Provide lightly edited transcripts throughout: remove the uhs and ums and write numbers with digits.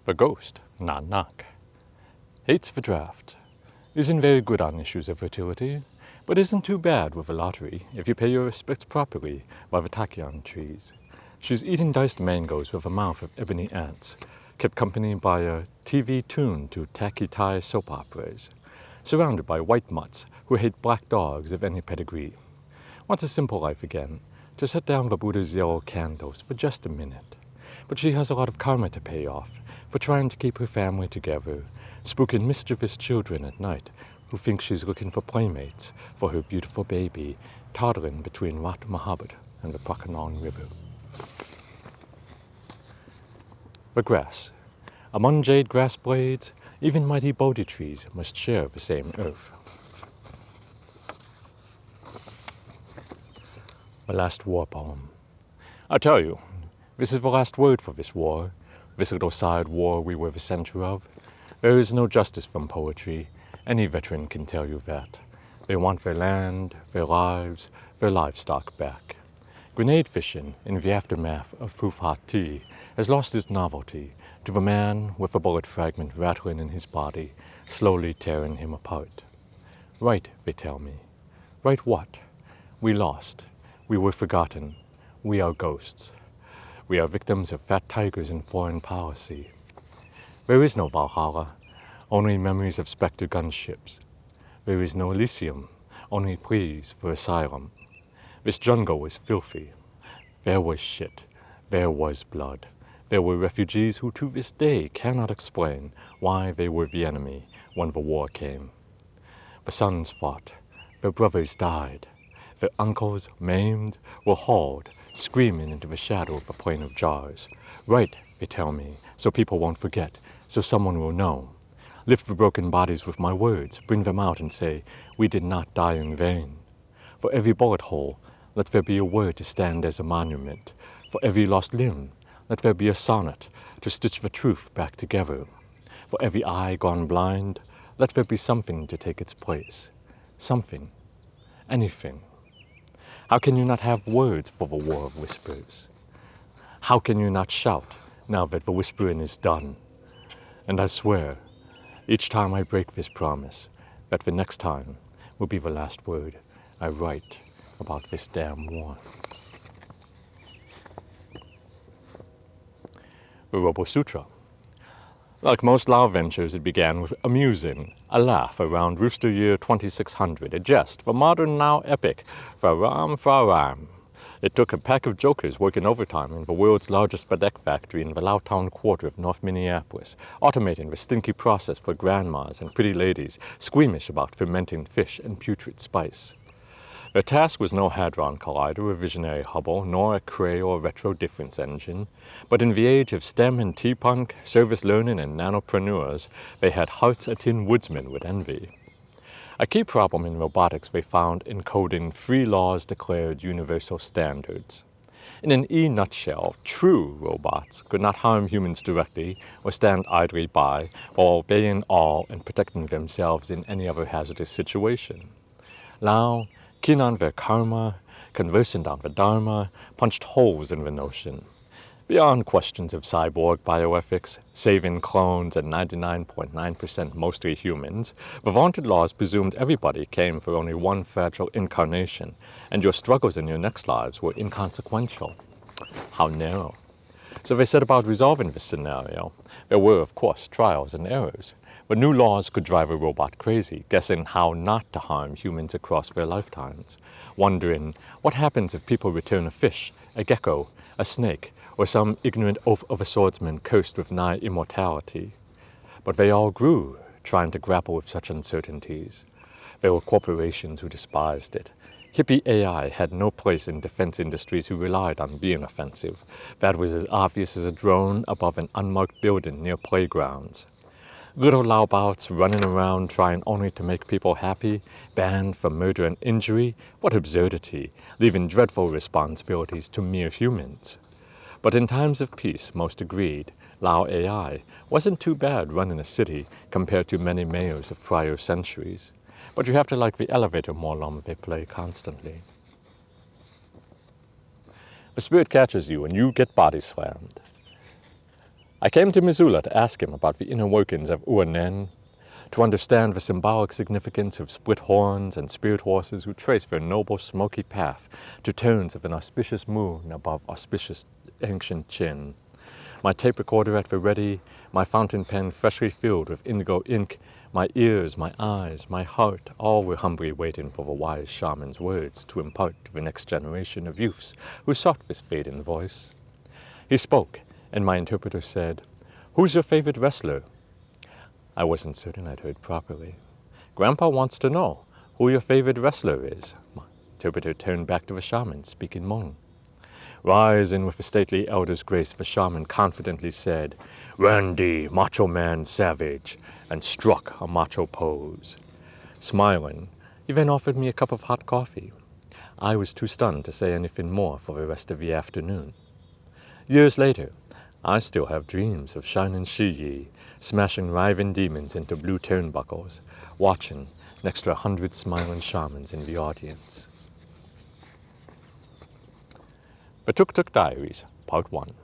A ghost, knock. Hates the draft. Isn't very good on issues of fertility, but isn't too bad with a lottery if you pay your respects properly by the tachyon trees. She's eating diced mangoes with a mouth of ebony ants, kept company by a TV tuned to tacky Thai soap operas, surrounded by white mutts who hate black dogs of any pedigree. Wants a simple life again, to set down the Buddha's yellow candles for just a minute. But she has a lot of karma to pay off for trying to keep her family together, spooking mischievous children at night who think she's looking for playmates for her beautiful baby toddling between Wat Mahabad and the Prakanong River. The grass. Among jade grass blades, even mighty Bodhi trees must share the same earth. The last war poem. I tell you, this is the last word for this war, this little side war we were the center of. There is no justice from poetry. Any veteran can tell you that. They want their land, their lives, their livestock back. Grenade fishing in the aftermath of Phu Phat Thi has lost its novelty to the man with a bullet fragment rattling in his body, slowly tearing him apart. Right, they tell me. Right what? We lost. We were forgotten. We are ghosts. We are victims of fat tigers in foreign policy. There is no Valhalla, only memories of specter gunships. There is no Elysium, only pleas for asylum. This jungle was filthy. There was shit. There was blood. There were refugees who to this day cannot explain why they were the enemy when the war came. The sons fought. Their brothers died. Their uncles, maimed, were hauled, screaming into the shadow of a plain of jars. Right, they tell me, so people won't forget, so someone will know. Lift the broken bodies with my words, bring them out and say, we did not die in vain. For every bullet hole, let there be a word to stand as a monument. For every lost limb, let there be a sonnet to stitch the truth back together. For every eye gone blind, let there be something to take its place. Something. Anything. How can you not have words for the war of whispers? How can you not shout now that the whispering is done? And I swear, each time I break this promise, that the next time will be the last word I write about this damn war. The Robo Sutra. Like most Lao ventures, it began with amusing, a laugh around rooster year 2600, a jest, the modern now epic, Faram. It took a pack of jokers working overtime in the world's largest Badek factory in the Laotown quarter of North Minneapolis, automating the stinky process for grandmas and pretty ladies squeamish about fermenting fish and putrid spice. Their task was no Hadron Collider, a visionary Hubble, nor a Cray or retro difference engine, but in the age of STEM and T-punk, service learning and nanopreneurs, they had hearts a tin woodsman would envy. A key problem in robotics they found in coding 3 laws declared universal standards. In an nutshell, true robots could not harm humans directly or stand idly by while obeying all and protecting themselves in any other hazardous situation. Lao, keen on their karma, conversant on the dharma, punched holes in the notion. Beyond questions of cyborg bioethics, saving clones and 99.9% mostly humans, the vaunted laws presumed everybody came for only one fragile incarnation, and your struggles in your next lives were inconsequential. How narrow. So they set about resolving this scenario. There were, of course, trials and errors, but new laws could drive a robot crazy, guessing how not to harm humans across their lifetimes, wondering what happens if people return a fish, a gecko, a snake, or some ignorant oath of a swordsman cursed with nigh immortality. But they all grew, trying to grapple with such uncertainties. There were corporations who despised it. Hippie AI had no place in defense industries who relied on being offensive. That was as obvious as a drone above an unmarked building near playgrounds. Little Laobouts running around trying only to make people happy, banned from murder and injury, what absurdity, leaving dreadful responsibilities to mere humans. But in times of peace, most agreed, Lao AI wasn't too bad running a city compared to many mayors of prior centuries. But you have to like the elevator molom they play constantly. The spirit catches you and you get body slammed. I came to Missoula to ask him about the inner workings of Uanen, to understand the symbolic significance of split horns and spirit horses who trace their noble smoky path to tones of an auspicious moon above auspicious ancient chin. My tape recorder at the ready, my fountain pen freshly filled with indigo ink, my ears, my eyes, my heart, all were humbly waiting for the wise shaman's words to impart to the next generation of youths who sought this fading voice. He spoke, and my interpreter said, "Who's your favorite wrestler?" I wasn't certain I'd heard properly. "Grandpa wants to know who your favorite wrestler is." My interpreter turned back to the shaman, speaking Hmong. Rising with a stately elder's grace, the shaman confidently said, "Randy, macho man savage," and struck a macho pose. Smiling, he then offered me a cup of hot coffee. I was too stunned to say anything more for the rest of the afternoon. Years later, I still have dreams of shining Shiyi, smashing writhing demons into blue turnbuckles, watching next to 100 smiling shamans in the audience. The Tuk Tuk Diaries, Part 1.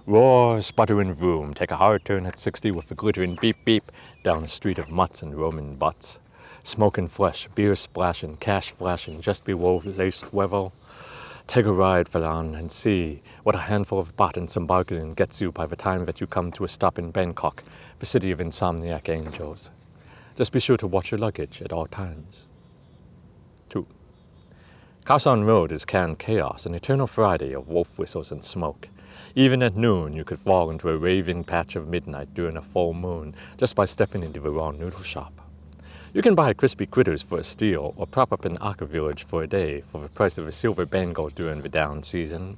Roar, sputtering vroom, take a hard turn at 60 with a glittering beep-beep down a street of mutts and Roman butts. Smoking flesh, beer splashing, cash flashing just below laced level. Take a ride, Falan, and see what a handful of bot and some bargaining gets you by the time that you come to a stop in Bangkok, the city of insomniac angels. Just be sure to watch your luggage at all times. 2. Khao San Road is canned chaos, an eternal Friday of wolf whistles and smoke. Even at noon, you could fall into a raving patch of midnight during a full moon just by stepping into the raw noodle shop. You can buy crispy critters for a steal or prop up an Aka village for a day for the price of a silver bangle during the down season.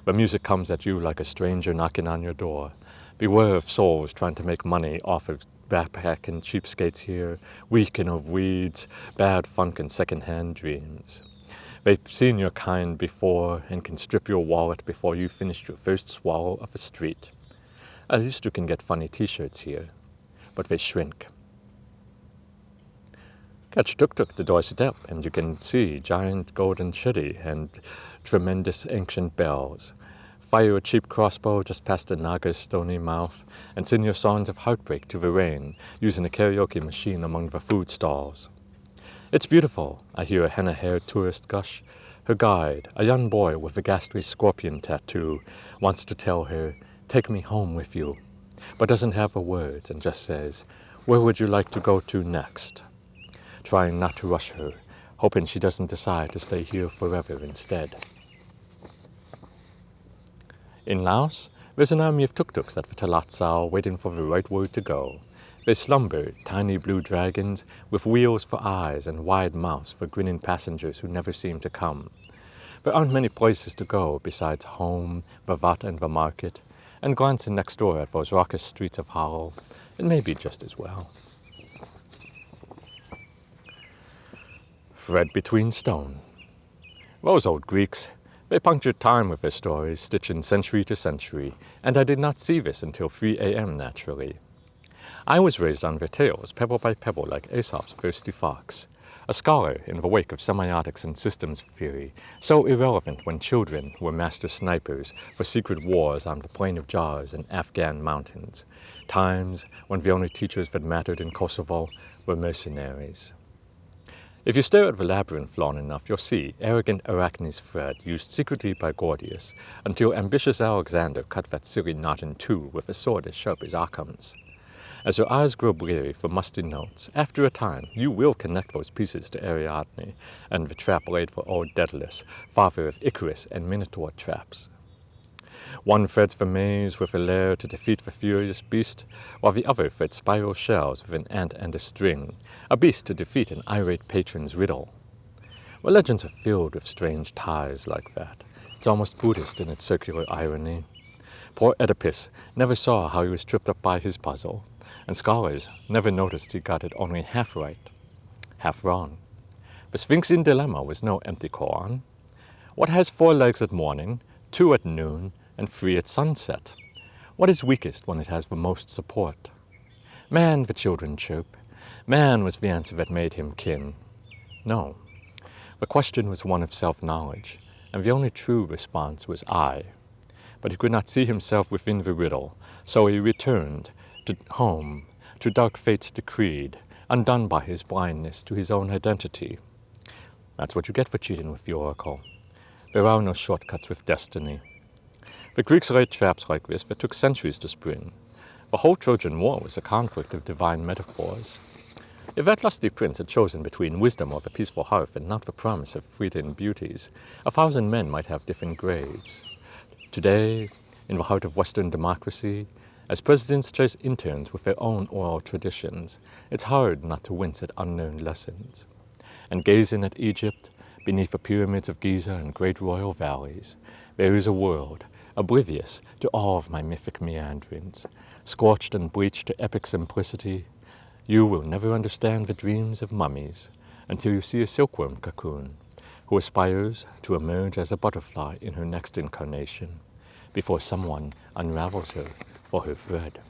The music comes at you like a stranger knocking on your door. Beware of souls trying to make money off of backpacking cheapskates here, weekend of weeds, bad funk and second-hand dreams. They've seen your kind before and can strip your wallet before you finish your first swallow of a street. At least you can get funny t-shirts here, but they shrink. Catch tuk-tuk to doorstep and you can see giant golden chitty and tremendous ancient bells. Fire a cheap crossbow just past the Naga's stony mouth and sing your songs of heartbreak to the rain using a karaoke machine among the food stalls. It's beautiful, I hear a henna-haired tourist gush. Her guide, a young boy with a ghastly scorpion tattoo, wants to tell her, "Take me home with you," but doesn't have the words and just says, "Where would you like to go to next?" Trying not to rush her, hoping she doesn't decide to stay here forever instead. In Laos, there's an army of tuk-tuks at the Talat Sao waiting for the right word to go. They slumber, tiny blue dragons, with wheels for eyes and wide mouths for grinning passengers who never seem to come. There aren't many places to go besides home, Bavat and the market, and glancing next door at those raucous streets of Hollow, it may be just as well. Thread between stone. Those old Greeks, they punctured time with their stories, stitching century to century, and I did not see this until 3 a.m. naturally. I was raised on their tales, pebble by pebble, like Aesop's thirsty fox, a scholar in the wake of semiotics and systems theory, so irrelevant when children were master snipers for secret wars on the Plain of Jars and Afghan mountains, times when the only teachers that mattered in Kosovo were mercenaries. If you stare at the labyrinth long enough, you'll see arrogant Arachne's thread used secretly by Gordius until ambitious Alexander cut that silly knot in two with a sword as sharp as Occam's. As your eyes grow bleary for musty notes, after a time you will connect those pieces to Ariadne and the trap laid for old Daedalus, father of Icarus and Minotaur traps. One threads the maze with a lair to defeat the furious beast, while the other threads spiral shells with an ant and a string, a beast to defeat an irate patron's riddle. Well, legends are filled with strange ties like that. It's almost Buddhist in its circular irony. Poor Oedipus never saw how he was tripped up by his puzzle, and scholars never noticed he got it only half right, half wrong. The Sphinxian dilemma was no empty koan. What has 4 legs at morning, 2 at noon, and 3 at sunset? What is weakest when it has the most support? Man, the children chirp. Man was the answer that made him kin. No. The question was one of self-knowledge, and the only true response was I. but he could not see himself within the riddle, so he returned to home, to dark fates decreed, undone by his blindness to his own identity. That's what you get for cheating with the oracle. There are no shortcuts with destiny. The Greeks laid traps like this that took centuries to spring. The whole Trojan War was a conflict of divine metaphors. If that lusty prince had chosen between wisdom or the peaceful hearth and not the promise of fleeting beauties, 1,000 men might have different graves. Today, in the heart of Western democracy, as presidents chase interns with their own oral traditions, it's hard not to wince at unknown lessons. And gazing at Egypt, beneath the pyramids of Giza and great royal valleys, there is a world, oblivious to all of my mythic meanderings, scorched and bleached to epic simplicity. You will never understand the dreams of mummies until you see a silkworm cocoon who aspires to emerge as a butterfly in her next incarnation before someone unravels her for her thread.